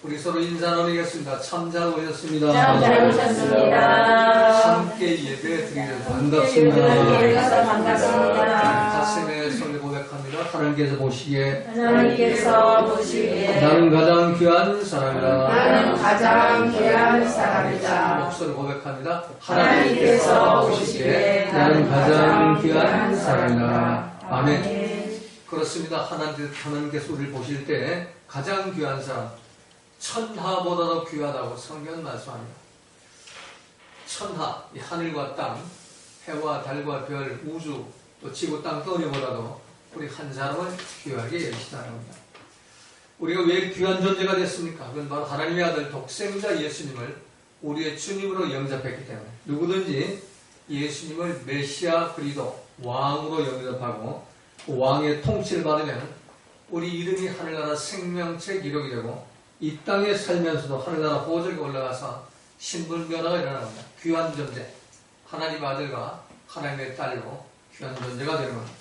우리 서로 인사 나누겠습니다. 참 잘 오셨습니다. 참 잘 오셨습니다. 함께 예배 드리면서 반갑습니다. 반갑습니다. 가슴에 손을 고백합니다. 하나님께서 보시기에 나는 가장 귀한 사람이다. 나는 가장 귀한 사람이다. 목소리 고백합니다. 하나님께서 보시기에 나는 가장 귀한 사람이다. 아멘. 그렇습니다. 하나님께서 우리를 보실 때 가장 귀한 사람, 천하보다도 귀하다고 성경은 말씀합니다. 천하, 이 하늘과 땅, 해와 달과 별, 우주, 또 지구 땅 떠오리보다도 우리 한 사람을 귀하게 여기시다는 겁니다. 우리가 왜 귀한 존재가 됐습니까? 그건 바로 하나님의 아들 독생자 예수님을 우리의 주님으로 영접했기 때문에 누구든지 예수님을 메시아 그리스도 왕으로 영접하고 왕의 통치를 받으면 우리 이름이 하늘나라 생명책 기록이 되고 이 땅에 살면서도 하늘나라 보좌에 올라가서 신분 변화가 일어납니다. 귀한 존재, 하나님의 아들과 하나님의 딸로 귀한 존재가 되는 겁니다.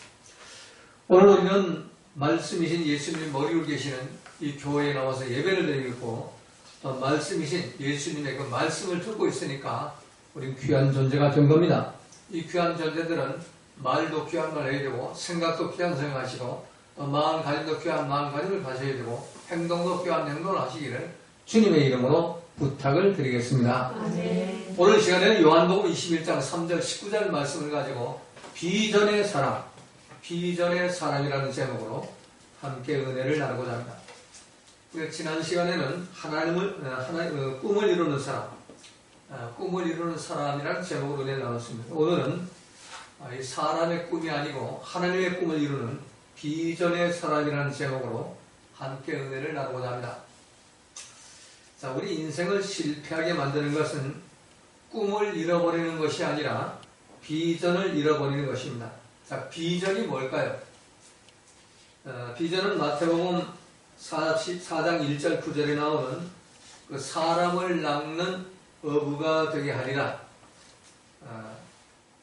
오늘 우리는 말씀이신 예수님 머리 위에 계시는 이 교회에 나와서 예배를 드리고 또 말씀이신 예수님의 그 말씀을 듣고 있으니까 우리는 귀한 존재가 된 겁니다. 이 귀한 존재들은 말도 귀한 말 해야 되고 생각도 귀한 생각하시고 또 마음가짐도 귀한 마음가짐을 가셔야 되고 행동도 귀한 행동을 하시기를 주님의 이름으로 부탁을 드리겠습니다. 아멘. 오늘 시간에는 요한복음 21장 3절 19절 말씀을 가지고 비전의 사람, 비전의 사람이라는 제목으로 함께 은혜를 나누고자 합니다. 우리가 지난 시간에는 꿈을 이루는 사람, 꿈을 이루는 사람이라는 제목으로 은혜를 나눴습니다. 오늘은 이 사람의 꿈이 아니고 하나님의 꿈을 이루는 비전의 사람이라는 제목으로 함께 은혜를 나누고자 합니다. 자, 우리 인생을 실패하게 만드는 것은 꿈을 잃어버리는 것이 아니라 비전을 잃어버리는 것입니다. 자, 비전이 뭘까요? 비전은 마태복음 4장 1절 9절에 나오는 그 사람을 낚는 어부가 되게 하리라.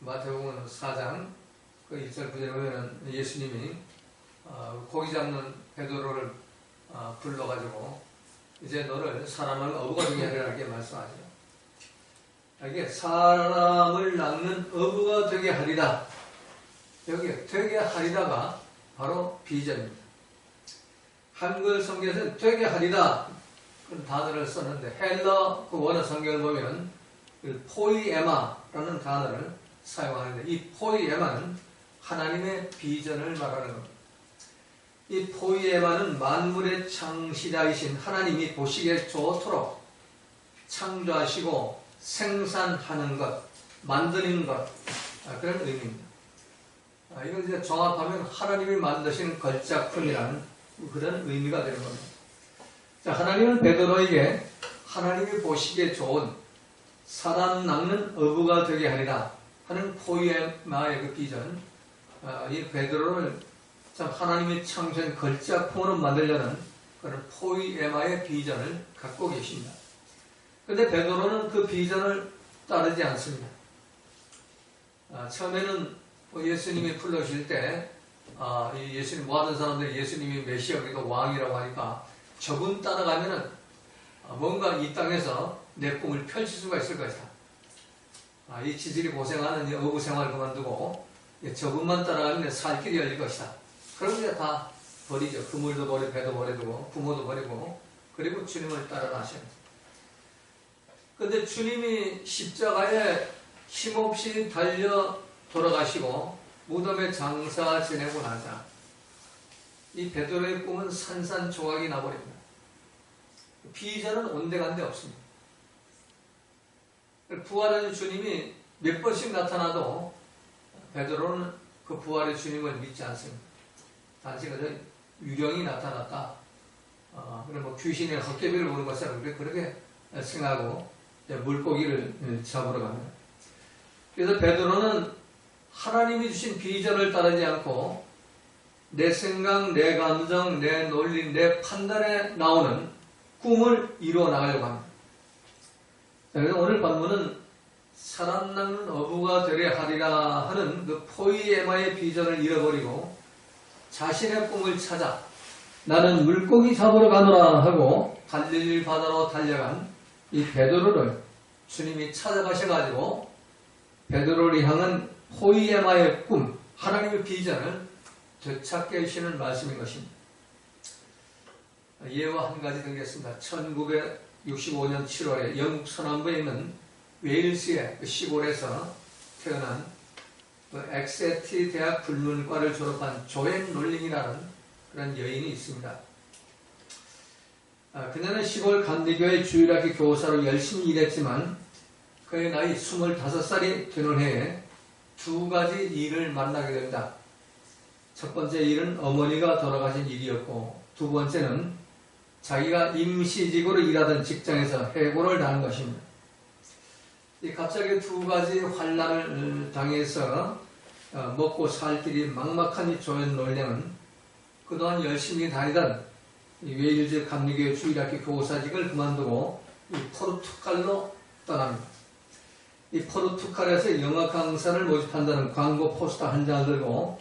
마태복음 4장 그 1절 9절에 보면 예수님이 고기 잡는 베드로를 불러가지고 이제 너를 사람을 어부가 되게 하리라 이렇게 말씀하죠. 이게 사람을 낚는 어부가 되게 하리라. 여기 되게 하리라가 바로 비전입니다. 한글 성경에서는 되게 하리라 그런 단어를 썼는데 헬러 그 원어 성경을 보면 포이에마라는 단어를 사용하는데 이 포이에마는 하나님의 비전을 말하는 겁니다. 이 포이에마는 만물의 창시자이신 하나님이 보시기에 좋도록 창조하시고 생산하는 것, 만드는 것, 그런 의미입니다. 이걸 이제 종합하면 하나님이 만드신 걸작품이라는 그런 의미가 되는 겁니다. 자, 하나님은 베드로에게 하나님이 보시기에 좋은 사람 낚는 어부가 되게 하리라 하는 포이에마의 그 비전, 이 베드로를 참 하나님이 창조한 걸작품으로 만들려는 그런 포이에마의 비전을 갖고 계십니다. 그런데 베드로는 그 비전을 따르지 않습니다. 처음에는 예수님이 불러주실 때 예수님 모든 사람들이 예수님이 메시아이고 왕이라고 하니까 저분 따라가면은 뭔가 이 땅에서 내 꿈을 펼칠 수가 있을 것이다. 이 지질이 고생하는 이 어부 생활을 그만두고 저분만 따라가면 살 길이 열릴 것이다. 그럼 이제 다 버리죠. 그물도 버리고 배도 버리고 부모도 버리고 그리고 주님을 따라가셔야 됩니다. 그런데 주님이 십자가에 힘없이 달려 돌아가시고 무덤에 장사 지내고 나자 이 베드로의 꿈은 산산조각이 나버립니다. 비전은 온데간데 없습니다. 부활하는 주님이 몇 번씩 나타나도 베드로는 그 부활의 주님을 믿지 않습니다. 단지 그저 유령이 나타났다. 그럼 뭐 귀신의 헛개비를 보는 것처럼 그렇게 생각하고 물고기를 잡으러 갑니다. 그래서 베드로는 하나님이 주신 비전을 따르지 않고 내 생각, 내 감정, 내 논리, 내 판단에 나오는 꿈을 이루어 나가려고 합니다. 그래서 오늘 본문은 사람 낚는 어부가 되려 하리라 하는 그 포이에마의 비전을 잃어버리고 자신의 꿈을 찾아 나는 물고기 잡으러 가노라 하고 갈릴리 바다로 달려간 이 베드로를 주님이 찾아가셔가지고 베드로를 향한 포이에마의 꿈, 하나님의 비전을 되찾게 하시는 말씀인 것입니다. 예와 한 가지 드리겠습니다. 1965년 7월에 영국 서남부에 있는 웨일스의 시골에서 태어난 엑세티 대학 불문과를 졸업한 조앤 롤링이라는 그런 여인이 있습니다. 그녀는 시골 감리교회 주일학교 교사로 열심히 일했지만 그의 나이 25살이 되는 해에 두 가지 일을 만나게 됩니다. 첫 번째 일은 어머니가 돌아가신 일이었고 두 번째는 자기가 임시직으로 일하던 직장에서 해고를 당한 것입니다. 갑자기 두 가지 환난을 당해서 먹고 살 길이 막막한 이 조앤 롤링은 그동안 열심히 다니던 웨일즈 감리교회 주일학교 교사직을 그만두고 이 포르투갈로 떠납니다. 이 포르투갈에서 영어 강사를 모집한다는 광고 포스터 한 장을 들고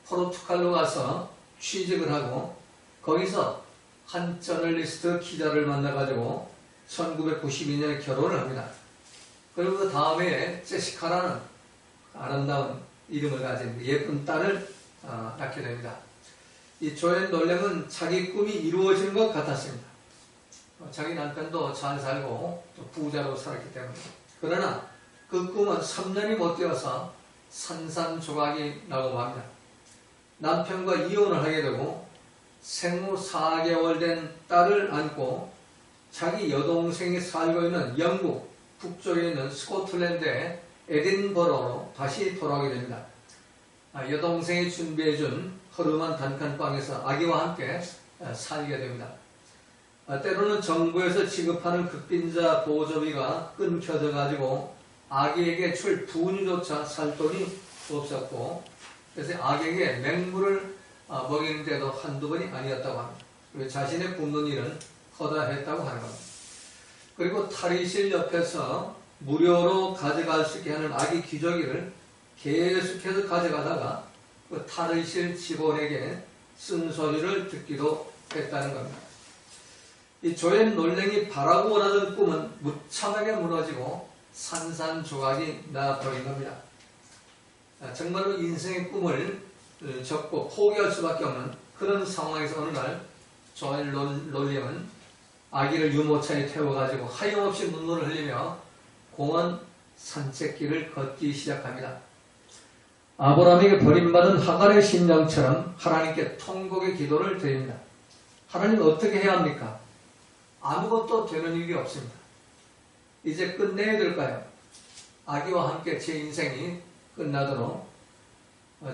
포르투갈로 가서 취직을 하고 거기서 한 저널리스트 기자를 만나가지고 1992년에 결혼을 합니다. 그리고 그 다음에 제시카라는 아름다운 이름을 가진 예쁜 딸을 낳게 됩니다. 이 조앤 롤링은 자기 꿈이 이루어지는 것 같았습니다. 자기 남편도 잘 살고 또 부자로 살았기 때문에. 그러나 그 꿈은 3년이 못 되어서 산산조각이 나고 맙니다. 남편과 이혼을 하게 되고 생후 4개월 된 딸을 안고 자기 여동생이 살고 있는 영국 북쪽에 있는 스코틀랜드의 에딘버러로 다시 돌아오게 됩니다. 여동생이 준비해준 허름한 단칸방에서 아기와 함께 살게 됩니다. 때로는 정부에서 지급하는 극빈자 보조비가 끊겨져 가지고 아기에게 줄 분유조차 살 돈이 없었고 그래서 아기에게 맹물을 먹이는 데도 한두 번이 아니었다고 합니다. 그리고 자신의 굶는 일은 허다했다고 하는 겁니다. 그리고 탈의실 옆에서 무료로 가져갈 수 있게 하는 아기 기저귀를 계속해서 가져가다가 그 탈의실 직원에게 쓴소리를 듣기도 했다는 겁니다. 이 조앤 롤링이 바라고 원하던 꿈은 무참하게 무너지고 산산조각이 나버린 겁니다. 정말로 인생의 꿈을 접고 포기할 수밖에 없는 그런 상황에서 어느 날 조앤 롤링은 아기를 유모차에 태워가지고 하염없이 눈물을 흘리며 공원 산책길을 걷기 시작합니다. 아브라함에게 버림받은 하갈의 심령처럼 하나님께 통곡의 기도를 드립니다. 하나님 어떻게 해야 합니까? 아무것도 되는 일이 없습니다. 이제 끝내야 될까요? 아기와 함께 제 인생이 끝나도록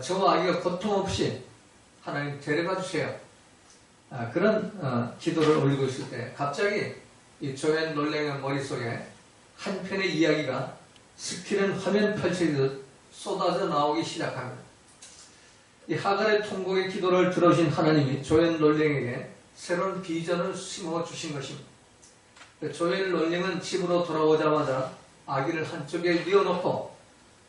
저와 아기가 고통 없이 하나님 데려가 주세요. 그런 기도를 올리고 있을 때 갑자기 이 조앤 롤링의 머릿속에 한 편의 이야기가 스크린 화면 펼치듯 쏟아져 나오기 시작합니다. 이 하갈의 통곡의 기도를 들어주신 하나님이 조앤 롤링에게 새로운 비전을 심어주신 것입니다. 조앤 롤링은 집으로 돌아오자마자 아기를 한쪽에 뉘어놓고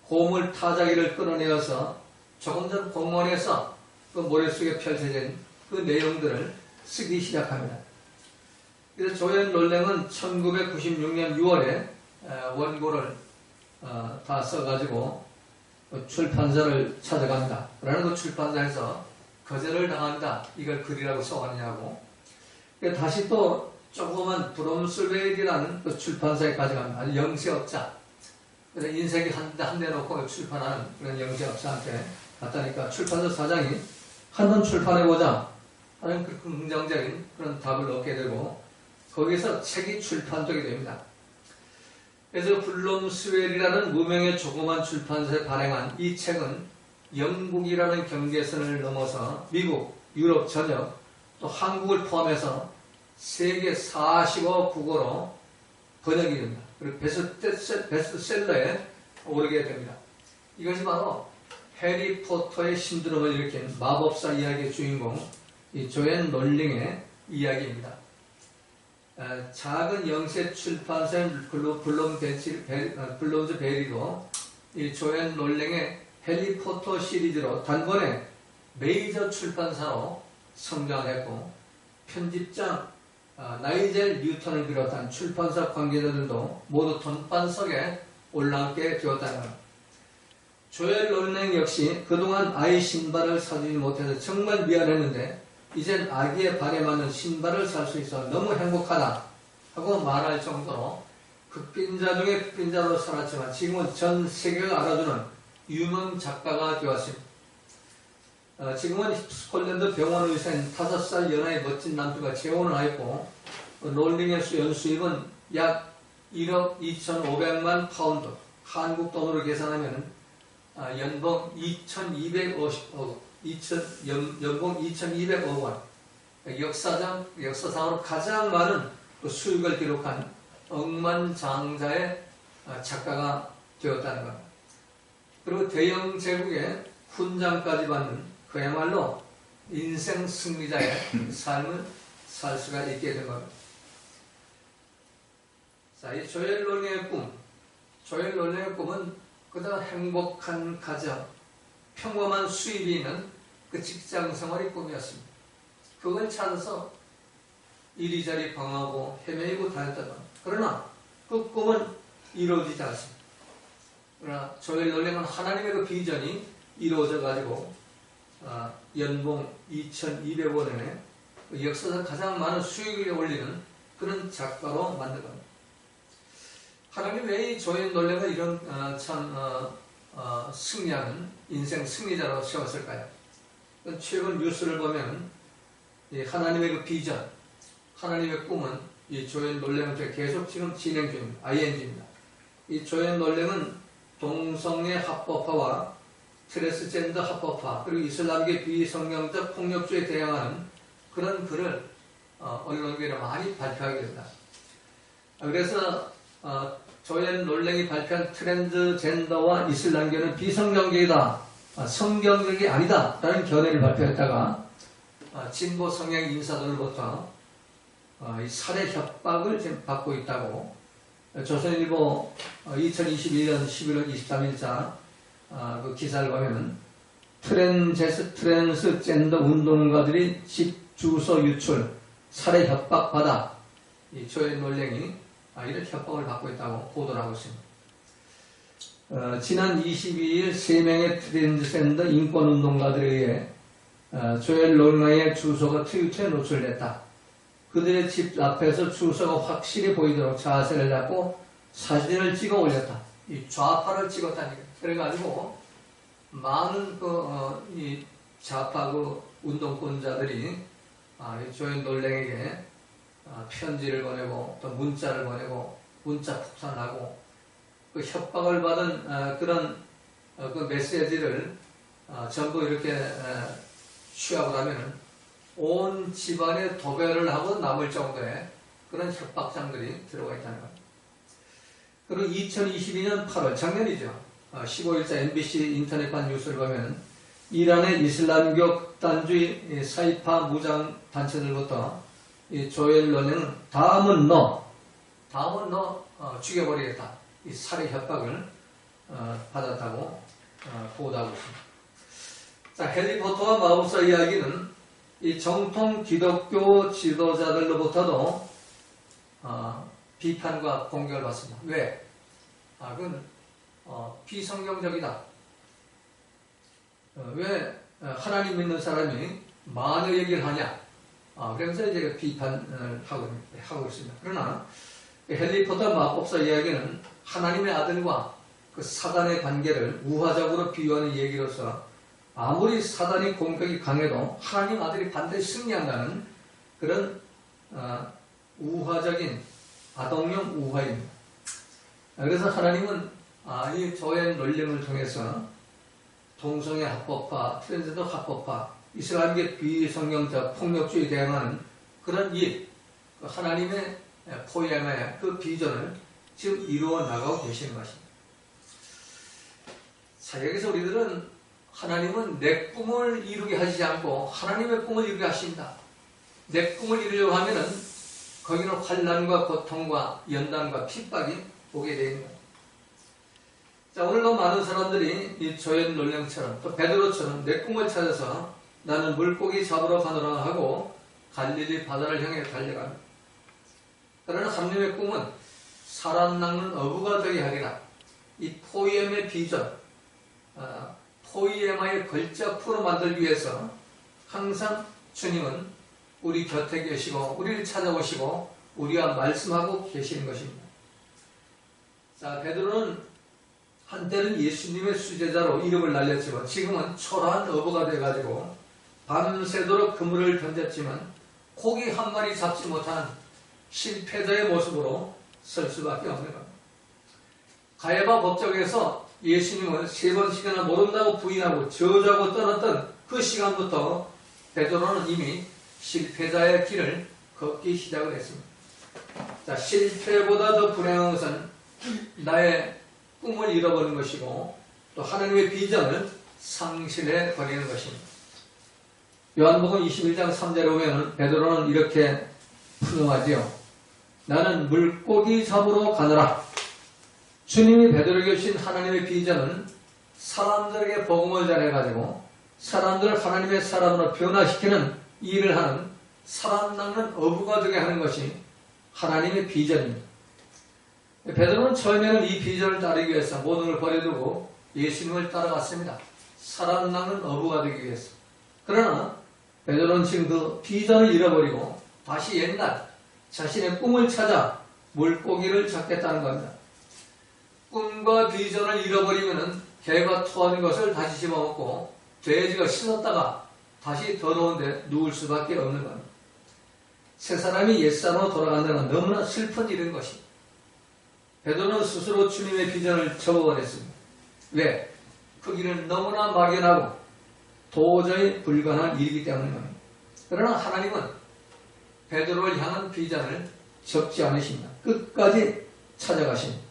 고물 타자기를 끌어내어서 조금 전 공원에서 그 머릿속에 펼쳐진 그 내용들을 쓰기 시작합니다. 그래서 조앤 롤링은 1996년 6월에 원고를 다 써가지고 출판사를 찾아갑니다. 그러나 그 출판사에서 거절을 당합니다. 이걸 글이라고 써왔냐고. 다시 또 조그만 브롬스웨일이라는 그 출판사에 가져갑니다. 영세업자. 그래서 인쇄기 한 대 놓고 출판하는 그런 영세업자한테 갔다니까 출판사 사장이 한번 출판해보자 하는 그 긍정적인 그런 답을 얻게 되고 거기서 책이 출판되게 됩니다. 그래서 블롬스웰이라는 무명의 조그만 출판사에 발행한 이 책은 영국이라는 경계선을 넘어서 미국, 유럽 전역, 또 한국을 포함해서 세계 45 국어로 번역이 됩니다. 그리고 베스트셀러에 오르게 됩니다. 이것이 바로 해리포터의 신드롬을 일으킨 마법사 이야기의 주인공 이 조앤 롤링의 이야기입니다. 작은 영세 출판사인 블롬즈 베리도 이 조앤 롤링의 해리포터 시리즈로 단번에 메이저 출판사로 성장했고 편집장, 나이젤 뉴턴을 비롯한 출판사 관계자들도 모두 돈반석에 올라앉게 되었다는 것. 조엘 롤랭 역시 그동안 아이 신발을 사주지 못해서 정말 미안했는데 이젠 아기의 발에 맞는 신발을 살 수 있어 너무 행복하다 하고 말할 정도로 극빈자 중에 극빈자로 살았지만 지금은 전 세계가 알아주는 유명 작가가 되었습니다. 지금은 스콜랜드 병원 의사인 5살 연하의 멋진 남편과 재혼을 하였고 롤링의 연수입은 약 1억 2,500만 파운드, 한국 돈으로 계산하면 연봉 2,200억 원, 역사상으로 가장 많은 수익을 기록한 억만장자의 작가가 되었다는 것. 그리고 대영 제국의 훈장까지 받는 그야말로 인생 승리자의 삶을 살 수가 있게 된 겁니다. 자, 이 조엘 롤링의 꿈. 조엘 롤링의 꿈은 그저 행복한 가정, 평범한 수입이 있는 그 직장 생활의 꿈이었습니다. 그걸 찾아서 이리저리 방황하고 헤매이고 다녔다던. 그러나 그 꿈은 이루어지지 않습니다. 그러나 조엘 롤링은 하나님의 그 비전이 이루어져 가지고 연봉 2,200원에 역사상 가장 많은 수익을 올리는 그런 작가로 만든 겁니다. 하나님 왜 이 조엘 롤링을 이런 승리하는 인생 승리자로 세웠을까요? 최근 뉴스를 보면 하나님의 그 비전, 하나님의 꿈은 이 조엘 롤링은 계속 지금 진행 중입니다. ING입니다. 이 조엘 롤링은 동성애 합법화와 트랜스젠더 합법화 그리고 이슬람계 비성경적 폭력주의에 대항하는 그런 글을 언론계에 많이 발표하게 됩니다. 그래서 조엘 롤랭이 발표한 트랜스젠더와 이슬람계는 비성경적이다, 성경적이 아니다 라는 견해를 발표했다가 진보 성향 인사들로부터 이 살해 협박을 지금 받고 있다고 조선일보 2021년 11월 23일자 그 기사를 보면 트랜스젠더 운동가들이 집 주소 유출, 살해 협박 받아 이 조엘 롤랭이 이런 협박을 받고 있다고 보도를 하고 있습니다. 지난 22일 3명의 트랜스젠더 인권운동가들에 의해 조엘 롤랭의 주소가 트위터에 노출됐다. 그들의 집 앞에서 주소가 확실히 보이도록 자세를 잡고 사진을 찍어 올렸다. 이 좌파를 찍었다니까. 그래가지고 많은 이 좌파 운동권자들이 조엘 롤랭에게 편지를 보내고 또 문자를 보내고 문자 폭탄하고 그 협박을 받은 그런 그 메시지를 전부 이렇게 취합을 하면 온 집안에 도배를 하고 남을 정도의 그런 협박장들이 들어가 있다는 겁니다. 그리고 2022년 8월 작년이죠. 15일자 MBC 인터넷판 뉴스를 보면 이란의 이슬람교 극단주의 사이파 무장 단체들부터 이 조엘 롤랭은 다음은 너 죽여버리겠다. 이 살해 협박을 받았다고 보도하고 있습니다. 자, 해리포터와 마법사 이야기는 이 정통 기독교 지도자들로부터도 비판과 공격을 받습니다. 왜? 그건 비성경적이다. 왜 하나님 믿는 사람이 마녀 얘기를 하냐? 그러면서 이제 비판을 하고 있습니다. 그러나 해리포터 마법사 이야기는 하나님의 아들과 그 사단의 관계를 우화적으로 비유하는 얘기로서 아무리 사단의 공격이 강해도 하나님 아들이 반드시 승리한다는 그런 우화적인 아동용 우화입니다. 그래서 하나님은 이 조엘 롤링을 통해서 동성애 합법화, 트랜스젠더 합법화, 이슬람계 비성경적 폭력주의에 대항하는 그런 일, 하나님의 포엠의 그 비전을 지금 이루어 나가고 계시는 것입니다. 자, 여기서 우리들은 하나님은 내 꿈을 이루게 하시지 않고 하나님의 꿈을 이루게 하신다. 내 꿈을 이루려고 하면은 거기는 환난과 고통과 연단과 핍박이 오게 되는 거예요. 자, 오늘도 많은 사람들이 이 조엘 롤랭처럼 또 베드로처럼 내 꿈을 찾아서 나는 물고기 잡으러 가노라 하고 갈릴리 바다를 향해 달려갑니다. 그러나 하나님의 꿈은 사람 낚는 어부가 되게 하리라. 이 포이엠의 비전, 포이에마의 걸작품으로 만들기 위해서 항상 주님은 우리 곁에 계시고 우리를 찾아오시고 우리와 말씀하고 계시는 것입니다. 자, 베드로는 한때는 예수님의 수제자로 이름을 날렸지만 지금은 초라한 어부가 돼가지고 밤새도록 그물을 던졌지만 고기 한 마리 잡지 못한 실패자의 모습으로 설 수밖에 없는 겁니다. 가야바 법정에서 예수님을 3번씩이나 모른다고 부인하고 저주하고 떠났던 그 시간부터 베드로는 이미 실패자의 길을 걷기 시작을 했습니다. 자, 실패보다 더 불행한 것은 나의 꿈을 잃어버린 것이고 또 하나님의 비전을 상실해 버리는 것입니다. 요한복음 21장 3절에 보면 베드로는 이렇게 풀어하지요. 나는 물고기 잡으러 가노라. 주님이 베드로에게 주신 하나님의 비전은 사람들에게 복음을 전해가지고 사람들을 하나님의 사람으로 변화시키는 일을 하는 사람 낚는 어부가 되게 하는 것이 하나님의 비전입니다. 베드로는 처음에는 이 비전을 따르기 위해서 모든 걸 버려두고 예수님을 따라갔습니다. 사람 낚는 어부가 되기 위해서. 그러나 베드로는 지금 그 비전을 잃어버리고 다시 옛날 자신의 꿈을 찾아 물고기를 잡겠다는 겁니다. 꿈과 비전을 잃어버리면 개가 토하는 것을 다시 집어먹고 돼지가 씻었다가 다시 더러운데 누울 수밖에 없는 겁니다. 세 사람이 옛사람으로 돌아간다는 건 너무나 슬픈 일인 것입니다. 베드로는 스스로 주님의 비전을 접어버렸습니다. 왜? 그 길은 너무나 막연하고 도저히 불가능한 일이기 때문입니다. 그러나 하나님은 베드로를 향한 비전을 접지 않으십니다. 끝까지 찾아가십니다.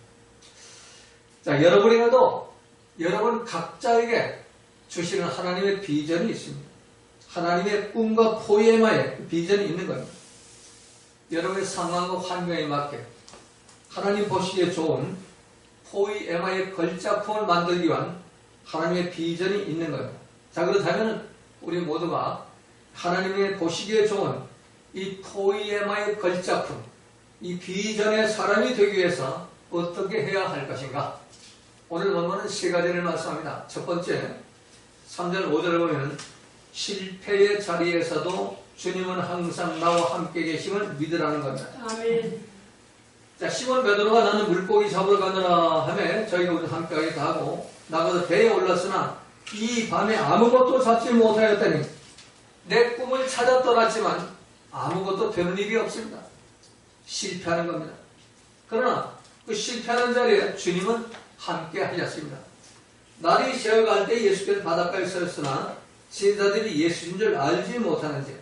자, 여러분이라도 여러분 각자에게 주시는 하나님의 비전이 있습니다. 하나님의 꿈과 포에마의 비전이 있는 겁니다. 여러분의 상황과 환경에 맞게 하나님 보시기에 좋은 포이에마의 걸작품을 만들기 위한 하나님의 비전이 있는 겁니다. 자, 그렇다면 우리 모두가 하나님의 보시기에 좋은 이 포이에마의 걸작품, 이 비전의 사람이 되기 위해서 어떻게 해야 할 것인가? 오늘 본문은 세 가지를 말씀합니다. 첫 번째, 3절 5절을 보면 실패의 자리에서도 주님은 항상 나와 함께 계심을 믿으라는 겁니다. 아멘. 자, 시몬 베드로가 나는 물고기 잡으러 가느라 하며 저희가 우리 함께 하기도 하고 나가서 배에 올랐으나 이 밤에 아무것도 잡지 못하였더니 내 꿈을 찾아 떠났지만 아무것도 되는 일이 없습니다. 실패하는 겁니다. 그러나 그 실패하는 자리에 주님은 함께 하셨습니다. 날이 새어갈 때 예수께서 바닷가에 서였으나 제자들이 예수인 줄 알지 못하는지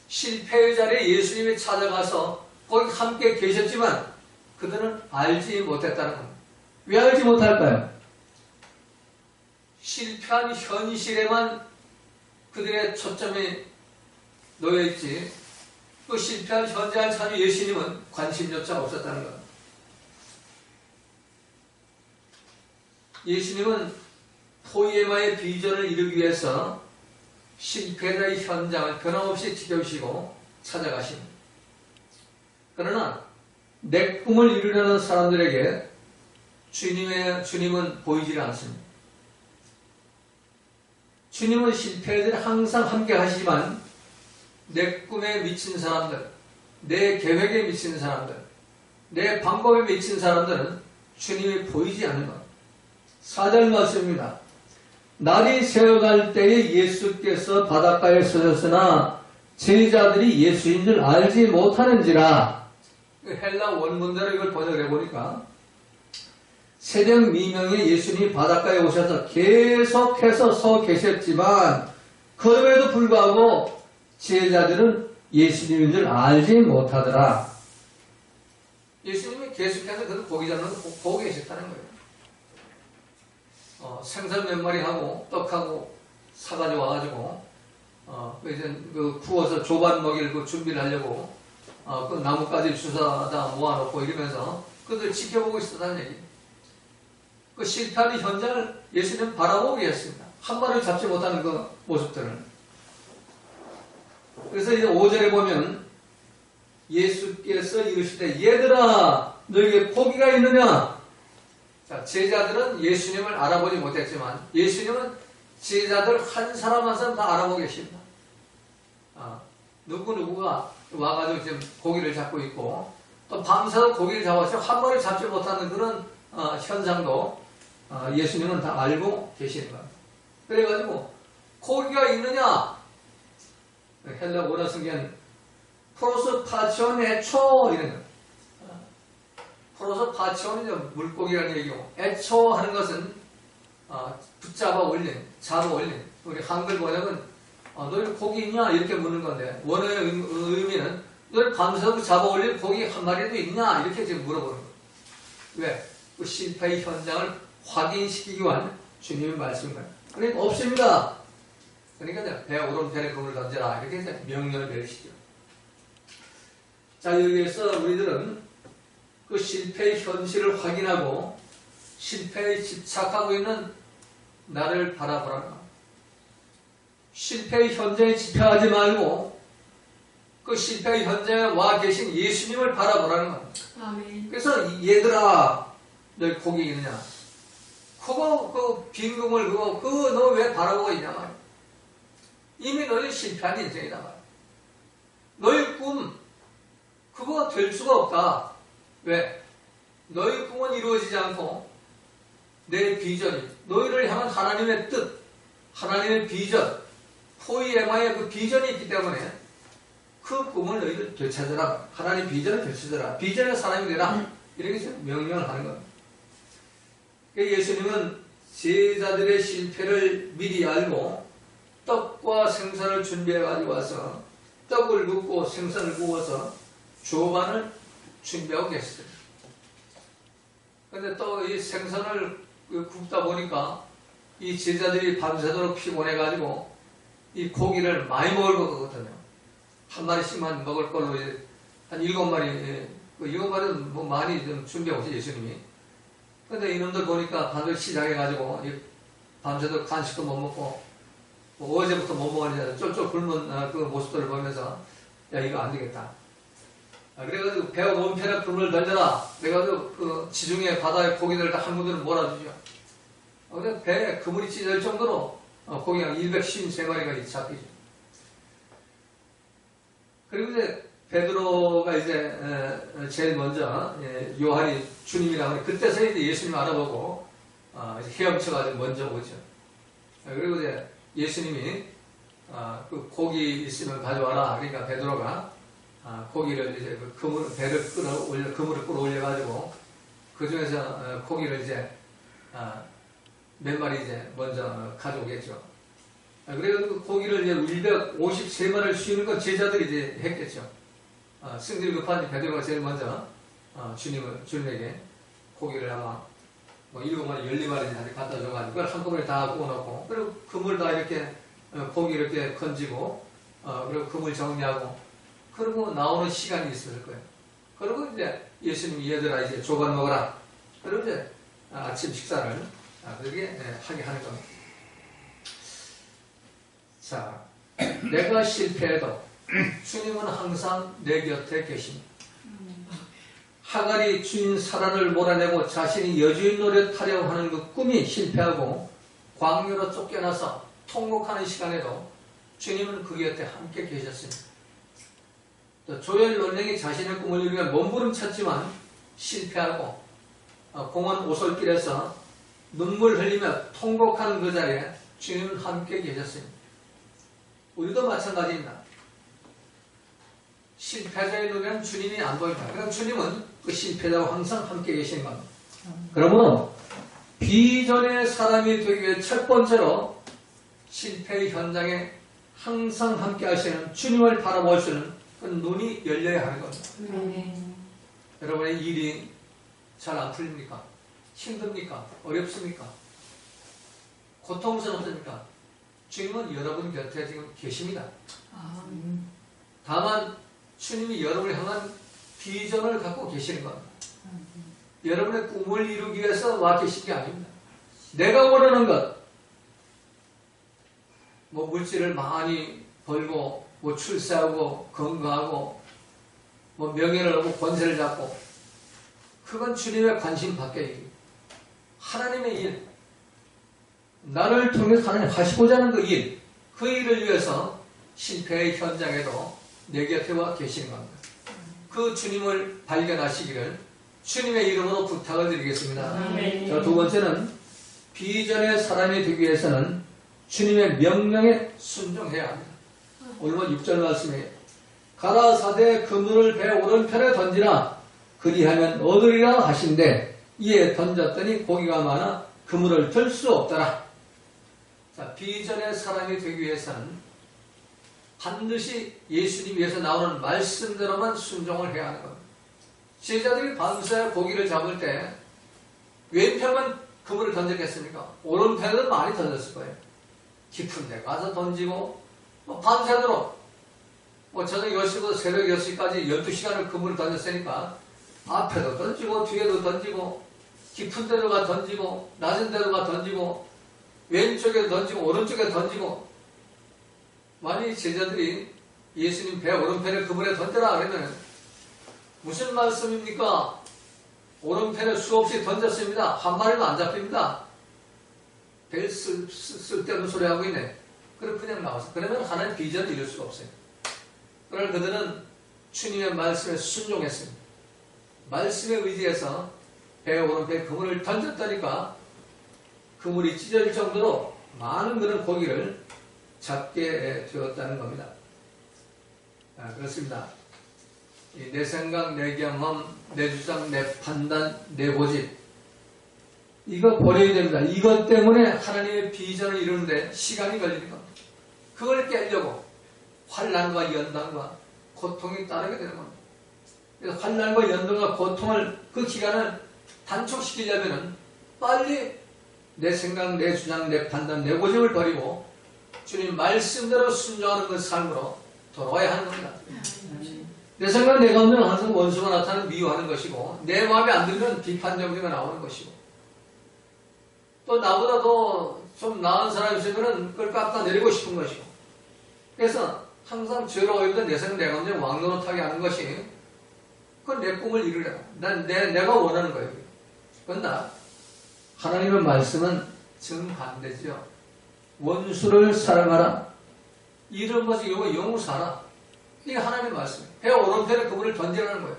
실패의 자리에 예수님이 찾아가서 거기 함께 계셨지만 그들은 알지 못했다는 겁니다. 왜 알지 못할까요? 실패한 현실에만 그들의 초점이 놓여있지 그 실패한 현재한 참 예수님은 관심조차 없었다는 겁니다. 예수님은 포이에마의 비전을 이루기 위해서 실패자의 현장을 변함없이 지켜주시고 찾아가십니다. 그러나 내 꿈을 이루려는 사람들에게 주님은 보이지 않습니다. 주님은 실패자들이 항상 함께 하시지만 내 꿈에 미친 사람들, 내 계획에 미친 사람들, 내 방법에 미친 사람들은 주님이 보이지 않는 것. 4절 말씀입니다. 날이 새어갈 때에 예수께서 바닷가에 서셨으나 제자들이 예수인 줄 알지 못하는지라. 헬라 원문대로 이걸 번역해 보니까 새벽 미명에 예수님이 바닷가에 오셔서 계속해서 서 계셨지만 그럼에도 불구하고 제자들은 예수님인 줄 알지 못하더라. 예수님이 계속해서 그 고기 잡는 거 보고 계셨다는 거예요. 생선 몇 마리 하고 떡하고 사가지고 와가지고 이제 그 구워서 조반 먹일 그 준비를 하려고 그 나뭇가지 주워다 모아놓고 이러면서 그들 지켜보고 있었다는 얘기. 그 실패하는 현장을 예수님은 바라보고 계셨습니다. 한 마리를 잡지 못하는 그 모습들을. 그래서 이제 5절에 보면 예수께서 이르시되 얘들아 너에게 고기가 있느냐? 자, 제자들은 예수님을 알아보지 못했지만 예수님은 제자들 한 사람 한 사람 다 알아보고 계십니다. 누구누구가 와가지고 지금 고기를 잡고 있고 또 밤새도 고기를 잡아서 한 마리 잡지 못하는 그런 현상도 예수님은 다 알고 계시는 겁니다. 그래가지고 고기가 있느냐? 헬라 원어 성경 프로스 파치온 에초 이런 거. 프로스 파치온이 물고기라는 얘기고 에초 하는 것은 붙잡아 올린, 잡아 올린. 우리 한글 번역은 너희 고기 있냐? 이렇게 묻는 건데 원어의 의미는 너희 밤새도록 잡아 올린 고기 한 마리도 있냐? 이렇게 지금 물어보는 거예요. 왜? 그 실패의 현장을 확인시키기 위한 주님의 말씀인 거예요. 그러니까 없습니다. 그러니까 배 오른 배에 금을 던져라 이렇게 이제 명령을 내리시죠. 자, 여기에서 우리들은 그 실패의 현실을 확인하고 실패에 집착하고 있는 나를 바라보라는 겁니다. 실패의 현장에 집착하지 말고 그 실패의 현장에 와 계신 예수님을 바라보라는 겁니다. 아멘. 그래서 얘들아 너희 고기 있느냐? 그거 그 빈금을 그거 너 왜 바라보고 있냐 말이야. 이미 너희 실패한 인생이다 말이야. 너희 꿈 그거 될 수가 없다. 왜? 너희 꿈은 이루어지지 않고 내 비전이 너희를 향한 하나님의 뜻, 하나님의 비전, 포이에마의 그 비전이 있기 때문에 그 꿈을 너희들 되찾으라. 하나님 비전을 되찾으라. 비전의 사람이 되라. 이렇게 명령을 하는 겁니다. 예수님은 제자들의 실패를 미리 알고 떡과 생선을 준비해 가지고 와서 떡을 굽고 생선을 구워서 조반을 준비하고 계셨어요. 그런데 또 이 생선을 굽다 보니까 이 제자들이 밤새도록 피곤해 가지고 이 고기를 많이 먹을 거거든요. 한 마리씩만 먹을 걸로 이제 한 7마리, 7마리는 뭐 많이 좀 준비하고 있어요, 예수님이. 근데 이놈들 보니까 밤을 시작해가지고, 밤새도 간식도 못 먹고, 뭐 어제부터 못 먹었냐, 쫄쫄 굶은 그 모습들을 보면서, 야, 이거 안 되겠다. 그래가지고 배가 너무 편해 그물 던져라. 그래가지고 그 지중해 바다의 고기들을 다 한 군데로 몰아주죠. 근데 배에 그물이 찢어질 정도로 고기가 153마리가 잡히죠. 그리고 이제 베드로가 이제 제일 먼저 요한이 주님이라고 하니 그때서 이제 예수님 알아보고 이제 헤엄쳐가지고 먼저 오죠. 그리고 이제 예수님이 그 고기 있으면 가져와라. 그러니까 베드로가 고기를 이제 그 배를 그물을 끌어올려가지고 그 중에서 고기를 이제 몇 마리 이제 먼저 가져오겠죠. 그래서 그 고기를 이제 153마리를 씌우는 건 제자들이 이제 했겠죠. 승질이 급한 베드로가 제일 먼저 주님에게 고기를 아마 뭐 7마리, 12마리 갖다 줘가지고 그걸 한꺼번에 다 구워놓고 그리고 그물 다 이렇게 고기 이렇게 건지고 그리고 그물 정리하고 그리고 나오는 시간이 있을 거예요. 그리고 이제 예수님이 얘들아 이제 조반 먹어라. 그리고 이제 아침 식사를 그렇게 하게 하는 겁니다. 자, 내가 실패해도 주님은 항상 내 곁에 계십니다. 하갈이 주인 사란을 몰아내고 자신이 여주인 노릇하려고 하는 그 꿈이 실패하고 광야로 쫓겨나서 통곡하는 시간에도 주님은 그 곁에 함께 계셨습니다. 또 조엘 논쟁이 자신의 꿈을 이루며 몸부림쳤지만 실패하고 공원 오솔길에서 눈물 흘리며 통곡하는 그 자리에 주님은 함께 계셨습니다. 우리도 마찬가지입니다. 실패자의 눈에는 주님이 안 보입니다. 그럼 주님은 그 실패자와 항상 함께 계시는 겁니다. 그러므로 비전의 사람이 되기 위해 첫 번째로 실패의 현장에 항상 함께 하시는 주님을 바라볼 수 있는 그 눈이 열려야 하는 겁니다. 여러분의 일이 잘 안 풀립니까? 힘듭니까? 어렵습니까? 고통스럽습니까? 주님은 여러분 곁에 지금 계십니다. 다만 주님이 여러분을 향한 비전을 갖고 계시는 겁니다. 여러분의 꿈을 이루기 위해서 와 계신 게 아닙니다. 내가 원하는 것, 뭐 물질을 많이 벌고, 뭐 출세하고, 건강하고, 뭐 명예를 얻고 권세를 잡고 그건 주님의 관심 밖의 일. 하나님의 일. 나를 통해서 하나님 하시고자 하는 그 일. 그 일을 위해서 실패의 현장에도 내 곁에 와 계시는 겁니다. 그 주님을 발견하시기를 주님의 이름으로 부탁을 드리겠습니다. 자, 두 번째는 비전의 사람이 되기 위해서는 주님의 명령에 순종해야 합니다. 오늘 6절 말씀에 가라사대 그물을 배 오른편에 던지라 그리하면 얻으리라 하신대 이에 던졌더니 고기가 많아 그물을 들 수 없더라. 자, 비전의 사람이 되기 위해서는 반드시 예수님 위해서 나오는 말씀대로만 순종을 해야 하는 겁니다. 제자들이 밤새 고기를 잡을 때 왼편만 그물을 던졌겠습니까? 오른편은 많이 던졌을 거예요. 깊은 데 가서 던지고 밤새도록 저녁 10시부터 새벽 6시까지 12시간을 그물을 던졌으니까 앞에도 던지고 뒤에도 던지고 깊은 데도 가 던지고 낮은 데도 가 던지고 왼쪽에도 던지고 오른쪽에 던지고 만약 제자들이 예수님 배 오른편에 그물에 던져라 그러면 무슨 말씀입니까? 오른편에 수없이 던졌습니다. 한 마리도 안 잡힙니다. 별 쓸데없는 소리 하고 있네. 그럼 그냥 나와서 그러면 하나님 비전을 이룰 수가 없어요. 그러나 그들은 주님의 말씀에 순종했습니다. 말씀에 의지해서 배 오른편에 그물을 던졌다니까 그물이 찢어질 정도로 많은 그런 고기를 잡게 되었다는 겁니다. 그렇습니다. 내 생각, 내 경험, 내 주장, 내 판단, 내 고집 이거 버려야 됩니다. 이것 때문에 하나님의 비전을 이루는데 시간이 걸리는 겁니다. 그걸 깨려고 환난과 연단과 고통이 따르게 되는 겁니다. 그래서 환난과 연단과 고통을 그 기간을 단축시키려면 빨리 내 생각, 내 주장, 내 판단, 내 고집을 버리고 주님 말씀대로 순종하는 그 삶으로 돌아와야 하는 겁니다. 내 생각, 내 감정은 항상 원수가 나타나면 미워하는 것이고 내 마음에 안 들면 비판 정도가 나오는 것이고 또 나보다 더 좀 나은 사람이 있으면 그걸 깎아내리고 싶은 것이고 그래서 항상 죄로 오히려 내 생각, 내 감정 왕노릇하게 하는 것이 그건 내 꿈을 이루려고 내가 원하는 거예요. 그러나 하나님의 말씀은 정반대죠. 원수를 사랑하라. 이런 것이 용서하라. 이게 하나님의 말씀이에요. 배 오른편에 그물을 던지라는 거예요.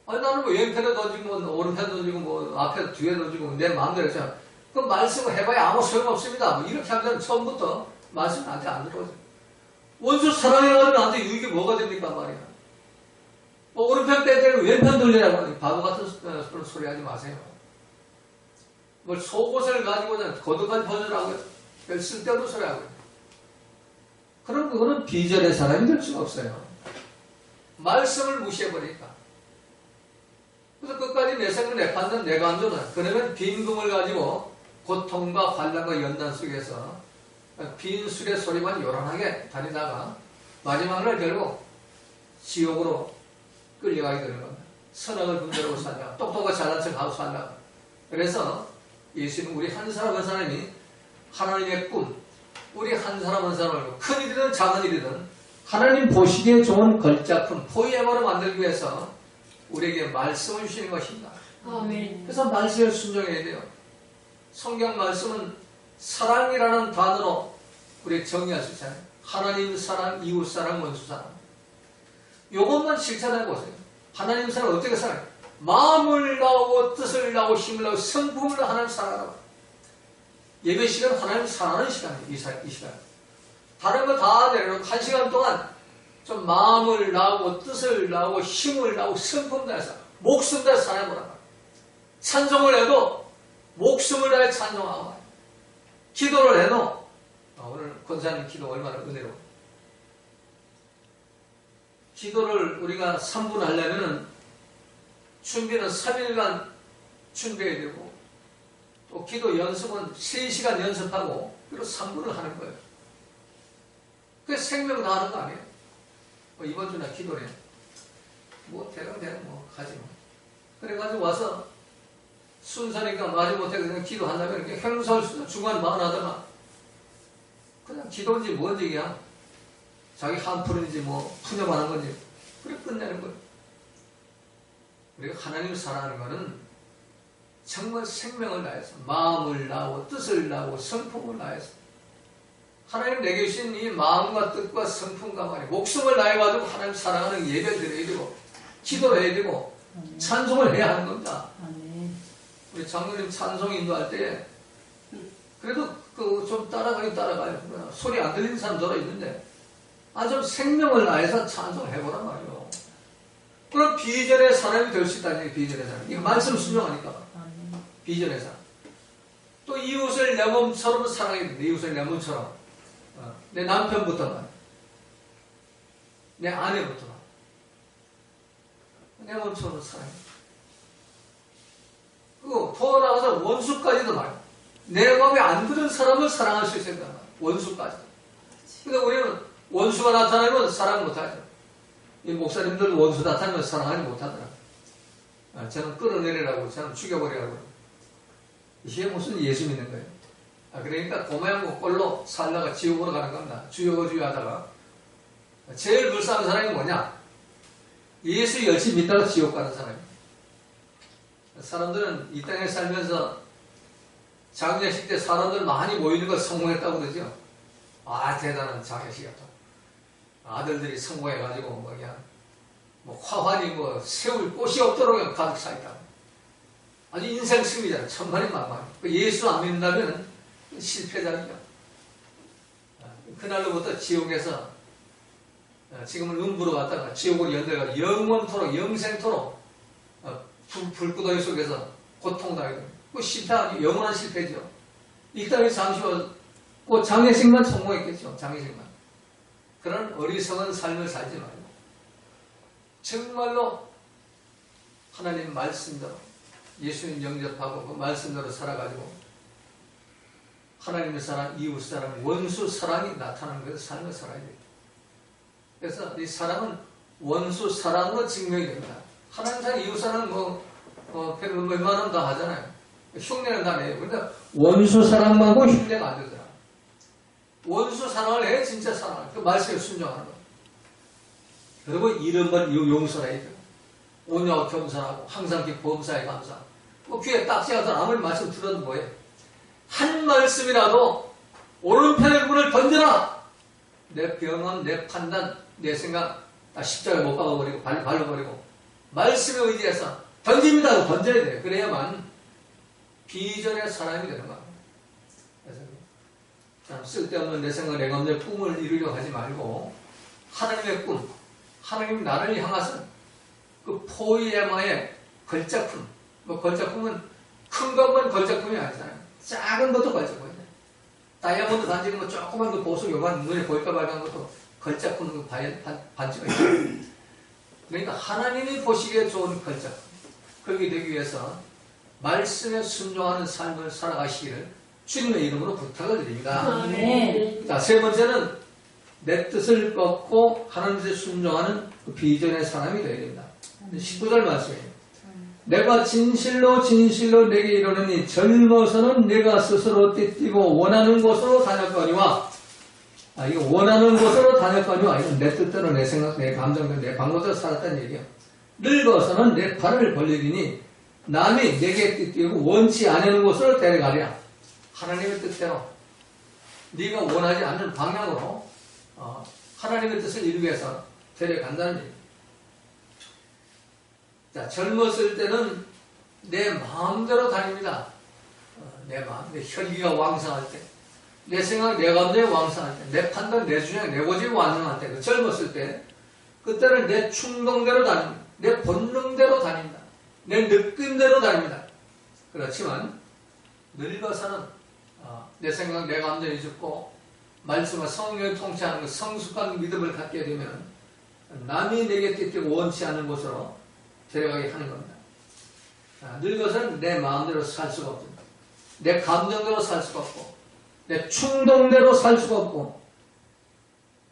아니 나는 뭐 왼편에 던지고 오른편에 던지고 뭐 앞에 뒤에 던지고 내 마음대로 했잖아. 그 말씀을 해봐야 아무 소용없습니다. 뭐 이렇게 하면 처음부터 말씀 나한테 안 들어오죠. 원수 사랑해가지고 나한테 유익이 뭐가 됩니까 말이야. 뭐 오른편 빼대고 왼편 돌리라고 바보 같은 소리 하지 마세요. 뭘 속옷을 가지고 거듭까지 벗으라고요. 별 쓸데없는 소리 하고요. 그럼 그거는 비전의 사람이 될 수가 없어요. 말씀을 무시해버리니까. 그래서 끝까지 내 생각, 내 판단, 내 감정은 그러면 빈 금을 가지고 고통과 환난과 연단 속에서 빈 술의 소리만 요란하게 다니다가 마지막 날 결국 지옥으로 끌려가게 되는 겁니다. 선악을 분별하고 산다가 똑똑하고 잘난 척하고 산다가 그래서 예수님 우리 한 사람 한 사람이 하나님의 꿈 우리 한 사람 한 사람을 큰 일이든 작은 일이든 하나님 보시기에 좋은 걸작품 포엠으로 만들기 위해서 우리에게 말씀을 주시는 것입니다. 아멘. 그래서 말씀을 순종해야 돼요. 성경 말씀은 사랑이라는 단어로 우리 정의할 수 있잖아요. 하나님 사랑, 이웃 사랑, 원수 사랑. 이것만 실천해 보세요. 하나님 사랑 어떻게 사랑해요? 마음을 나오고 뜻을 나오고 힘을 나오고 성품을 하나님 사랑하라고. 예배 시간은 하나님 사랑하는 시간이에요. 이 시간. 다른 거 다 내려놓고 한 시간 동안 좀 마음을 나오고 뜻을 나오고 힘을 나오고 성품 다해서 목숨 다해서 사랑해보라고. 찬송을 해도 목숨을 다해 찬송하고 기도를 해도 오늘 권사님 기도 얼마나 은혜로워. 기도를 우리가 3분 하려면은 준비는 3일간 준비해야 되고 또 기도 연습은 3시간 연습하고 그리고 3분을 하는 거예요. 그게 생명 다하는 거 아니에요? 이번 주나 기도래. 뭐 대강 뭐 가지 뭐. 그래가지고 와서 순서니까 마지못해 그냥 기도한다면 이렇게 행설 중간만 하다가 그냥 기도인지 뭔지 그냥 자기 한풀인지 뭐 푸념하는 건지 그래 끝내는 거예요. 우리가 하나님을 사랑하는 것은 정말 생명을 다해서 마음을 다하고 뜻을 다하고 성품을 다해서 하나님 내게 주신 이 마음과 뜻과 성품과 말이 목숨을 다해가지고 하나님 사랑하는 예배를 드려야 되고 기도해야 되고 찬송을 해야 하는 겁니다. 우리 장로님 찬송 인도할 때 그래도 그 좀 따라가요. 소리 안 들리는 사람 들어 있는데 아주 생명을 다해서 찬송을 해보란 말이에요. 그럼 비전의 사람이 될 수 있다는 얘기. 비전의 사람. 이거 말씀 순종하니까. 비전의 사람. 또 이웃을 내 몸처럼 사랑해야 됩니다. 이웃을 내 몸처럼. 내 남편부터 내 아내부터 내 몸처럼 사랑해. 그리고 더 나아가서 원수까지도 말이야. 내 마음에 안 드는 사람을 사랑할 수 있어야 된다. 원수까지. 그러니까 우리는 원수가 나타나면 사랑 못하죠. 이 목사님들도 원수 나타나면 사랑하지 못하더라. 저는 끌어내리라고, 저는 죽여버리라고. 이게 무슨 예수 믿는 거예요. 그러니까 고모양고 꼴로 살다가 지옥으로 가는 겁니다. 주여 하다가. 제일 불쌍한 사람이 뭐냐? 예수 열심히 믿다가 지옥 가는 사람이에요. 사람들은 이 땅에 살면서 장례식 때 사람들 많이 모이는 걸 성공했다고 그러죠. 대단한 장례식이었다. 아들들이 성공해가지고 뭐 화환이 세울 곳이 없도록 그냥 가득 차있다. 아주 인생 승리잖아. 천만인만만. 예수 안 믿는다면 실패자이죠. 그날로부터 지옥에서 지금은 음부로 갔다가 지옥으로 연대가 영원토록 영생토록 불구덩이 속에서 고통당하게 됩니다. 실패하기 영원한 실패죠. 이 땅에 잠시 그 장례식만 성공했겠죠. 장례식만. 그런 어리석은 삶을 살지 말고 정말로 하나님 말씀대로 예수님 영접하고 그 말씀대로 살아가지고 하나님의 사랑, 이웃 사랑, 원수 사랑이 나타나는 것을 삶을 살아야 돼요. 그래서 이 사랑은 원수 사랑으로 증명이 됩니다. 하나님 사랑, 이웃 사랑은 웬만하면 다 하잖아요. 흉내는 다 내요. 그런데 원수 사랑만고 흉내가 안 되더라. 원수 사랑을 해, 진짜 사랑을. 그 말씀에 순종하는 거예요. 그리고 이른번 용서를 해야 돼요. 온유하고 겸손하고 항상 범사에 감사. 귀에 딱지하던 아무리 말씀 들어도 뭐예요? 한 말씀이라도 오른편의 문을 던져라. 내 병은, 내 판단, 내 생각 다 십자가에 못 박아버리고 발라버리고 말씀에 의지해서 던집니다. 던져야 돼요. 그래야만 비전의 사람이 되는 거야. 그래서 참 쓸데없는 내 생각, 내 감정의 꿈을 이루려고 하지 말고 하나님의 꿈, 하나님 나를 향하신 그 포이에마의 걸작품. 걸작품은 큰 것만 걸작품이 아니잖아요. 작은 것도 걸작품이에요. 다이아몬드 반지는 조그만 그 보석 요만 눈에 보일까 말까 한 것도 걸작품 그 반지가 있어요. 그러니까 하나님이 보시기에 좋은 걸작품. 그렇게 되기 위해서 말씀에 순종하는 삶을 살아가시기를 주님의 이름으로 부탁을 드립니다. 자, 세 번째는 내 뜻을 꺾고 하나님께 순종하는 그 비전의 사람이 되어야 됩니다. 19절 말씀이에요. 내가 진실로 내게 이르노니 젊어서는 내가 스스로 띠띠고 원하는 곳으로 다녔거니와 이거 원하는 곳으로 다녔거니와 이건 내 뜻대로 내 생각, 내 감정대로 내 방법대로 살았다는 얘기예요. 늙어서는 내 팔을 벌리리니 남이 내게 띠띠고 원치 않는 곳으로 데려가랴. 하나님의 뜻대로 네가 원하지 않는 방향으로 하나님의 뜻을 이루기 위해서 데려간다는 얘기예요. 자, 젊었을 때는 내 마음대로 다닙니다. 내 마음, 내 혈기가 왕성할 때, 내 생각, 내 감정이 왕성할 때, 내 판단, 내 주장, 내 고집이 왕성할 때, 젊었을 때, 그때는 내 충동대로 다닙니다. 내 본능대로 다닙니다. 내 느낌대로 다닙니다. 그렇지만 늙어서는 내 생각, 내 감정이 죽고 말씀과 성령을 통치하는 그 성숙한 믿음을 갖게 되면 남이 내게 띠띠고 원치 않는 곳으로 데려가게 하는 겁니다. 늙어서는 내 마음대로 살 수가 없습니다. 내 감정대로 살 수가 없고 내 충동대로 살 수가 없고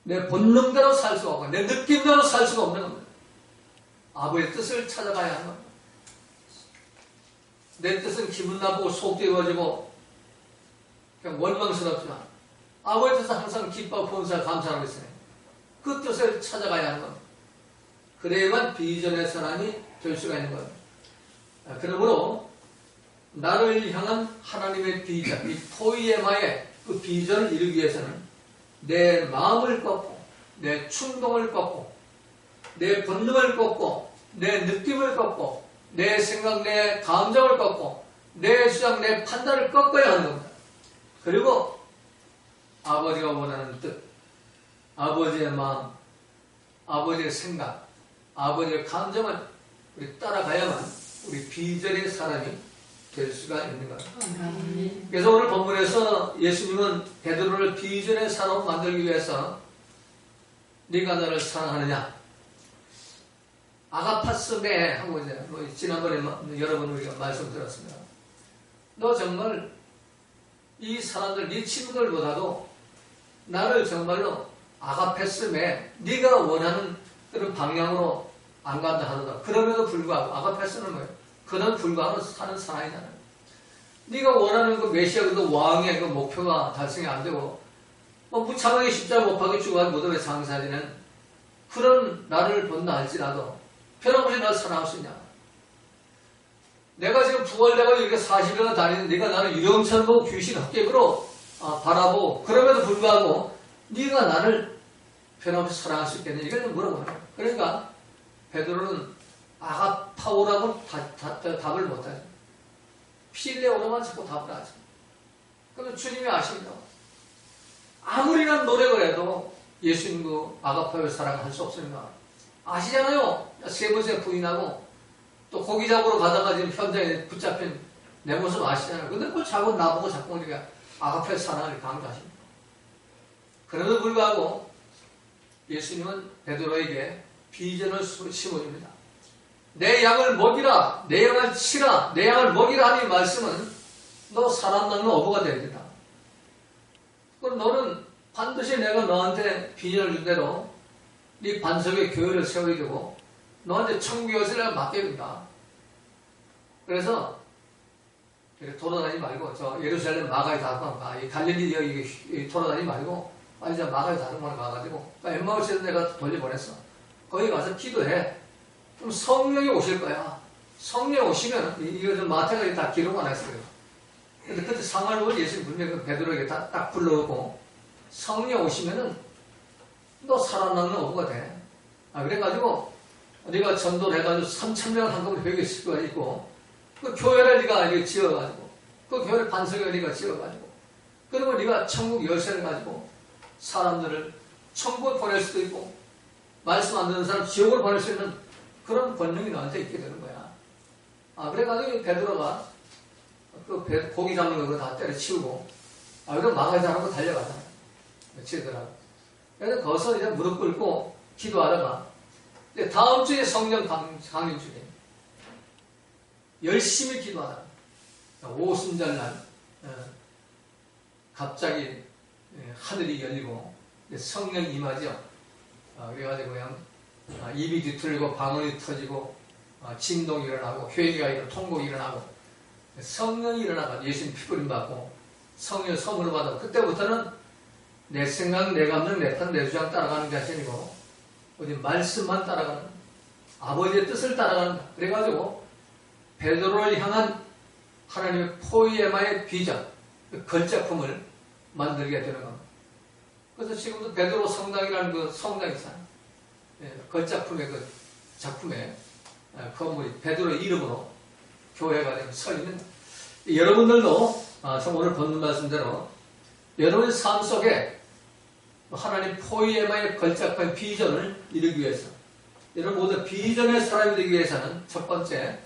내 본능대로 살 수가 없고 내 느낌대로 살 수가 없는 겁니다. 아버지의 뜻을 찾아가야 하는 겁니다. 내 뜻은 기분 나쁘고 속 뛰어가지고 그냥 원망스럽지만 아버지의 뜻은 항상 기뻐하고 본사에 감사하고 있어요. 그 뜻을 찾아가야 하는 겁니다. 그래야만 비전의 사람이 될 수가 있는 거예요. 그러므로 나를 향한 하나님의 비전, 이 포이에마의 그 비전을 이루기 위해서는 내 마음을 꺾고 내 충동을 꺾고 내 본능을 꺾고 내 느낌을 꺾고 내 생각, 내 감정을 꺾고 내 주장, 내 판단을 꺾어야 하는 겁니다. 그리고 아버지가 원하는 뜻, 아버지의 마음, 아버지의 생각, 아버지의 감정을 우리 따라가야만 우리 비전의 사람이 될 수가 있는 거예요. 그래서 오늘 본문에서 예수님은 베드로를 비전의 사람으로 만들기 위해서 네가 너를 사랑하느냐? 아가파스메 하고 이제 지난번에 여러분 우리가 말씀 들었습니다. 너 정말 이 사람들, 네 친구들보다도 나를 정말로 아가페스메 네가 원하는 그런 방향으로 안 간다 하더라. 그럼에도 불구하고 아가페스는 뭐예요? 그는 불구하고 사는 사람이잖아요. 네가 원하는 그 메시아 그 왕의 그 목표가 달성이 안 되고 무참하게 십자가 못 박혀 죽어가는 무덤에 장사되는 그런 나를 본다 할지라도 변함없이 나를 사랑할 수 있냐? 내가 지금 부활되고 이렇게 40일이나 다니는 네가 나를 유령처럼 보고 귀신 헛개으로 바라보고 그럼에도 불구하고 네가 나를 변함없이 사랑할 수 있겠냐? 이걸 물어보는 거예요. 그러니까 베드로는 아가파오라고 답을 못하죠. 필레오로만 자꾸 답을 하죠. 그러면 주님이 아십니다. 아무리 난 노력을 해도 예수님 그 아가파오의 사랑을 할 수 없습니다. 아시잖아요. 세 번째 부인하고 또 고기 잡으러 가다가 지금 현장에 붙잡힌 내 모습 아시잖아요. 근데 그걸 자꾸 나보고 자꾸 우리가 아가파오의 사랑을 강조하십니다. 그럼에도 불구하고 예수님은 베드로에게 비전을 심어줍니다. 내 양을 먹이라, 내 양을 치라, 내 양을 먹이라 하는 말씀은 너 사람 낳는 어부가 되야 된다. 그럼 너는 반드시 내가 너한테 비전을 준 대로 네 반석에 교회를 세워야 되고 너한테 천국의 것을 내가 맡겨야 된다. 그래서 돌아다니지 말고 저 예루살렘 마가의 다락방 가. 이 갈릴리 여기 돌아다니지 말고 빨리 저 마가의 다락방을 가가지고 엠마우스에서 내가 돌려보냈어. 거기 가서 기도해. 그럼 성령이 오실 거야. 성령이 오시면 이거 좀 마태가 다 기록 안 했어요. 근데 그때 상황을 보면 예수님 분명히 베드로에게 딱 불러오고 성령 오시면은 너 살아남는 어부가 돼. 그래가지고 네가 전도를 해가지고 3,000명 한꺼번에 회개할 수가 있고 그 교회를 네가 이렇게 지어가지고 그 교회를 반석을 네가 지어가지고 그리고 네가 천국 열쇠를 가지고 사람들을 천국에 보낼 수도 있고 말씀 안 듣는 사람 지옥을 보낼 수 있는 그런 권능이 너한테 있게 되는 거야. 그래가지고 베드로가 그 고기 잡는 거 다 때려치우고 그럼 마가다라고 달려가잖아. 치더라고. 그래서 거기서 이제 무릎 꿇고 기도하다가 다음 주에 성령 강림 주에 열심히 기도하다가 오순절날 갑자기 하늘이 열리고 성령이 임하죠. 그래가지고 그냥 입이 뒤틀리고 방언이 터지고 진동이 일어나고 회개가 일어나고 통곡이 일어나고 성령이 일어나고 예수님 피부림 받고 성령의 선물을 받아 그때부터는 내 생각, 내 감정, 내 판, 내 주장 따라가는 게 아니고 어디 말씀만 따라가는 아버지의 뜻을 따라가는 그래가지고 베드로를 향한 하나님의 포이에마의 비전 그 걸작품을 만들게 되는 겁니다. 그래서 지금도 베드로 성당이라는 그 성당이 있어요. 걸작품의 그 작품에 건물이 베드로의 이름으로 교회가 서 있는 여러분들도 참 오늘 본문 말씀대로 여러분의 삶 속에 하나님 포이에마의 걸작한 비전을 이루기 위해서 여러분 모두 비전의 사람이 되기 위해서는 첫 번째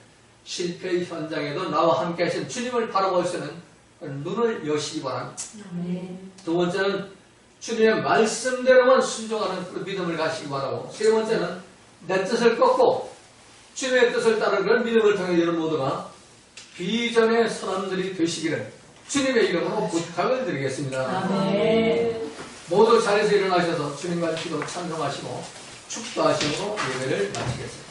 실패의 현장에도 나와 함께 하신 주님을 바라볼 수 있는 눈을 여시기 바랍니다. 두 번째는 주님의 말씀대로만 순종하는 그 믿음을 가시기 바라고 세 번째는 내 뜻을 꺾고 주님의 뜻을 따르는 그런 믿음을 통해 여러분 모두가 비전의 사람들이 되시기를 주님의 이름으로 부탁을 드리겠습니다. 아멘. 모두 자리에서 일어나셔서 주님과 기도 찬송하시고 축도하시고 예배를 마치겠습니다.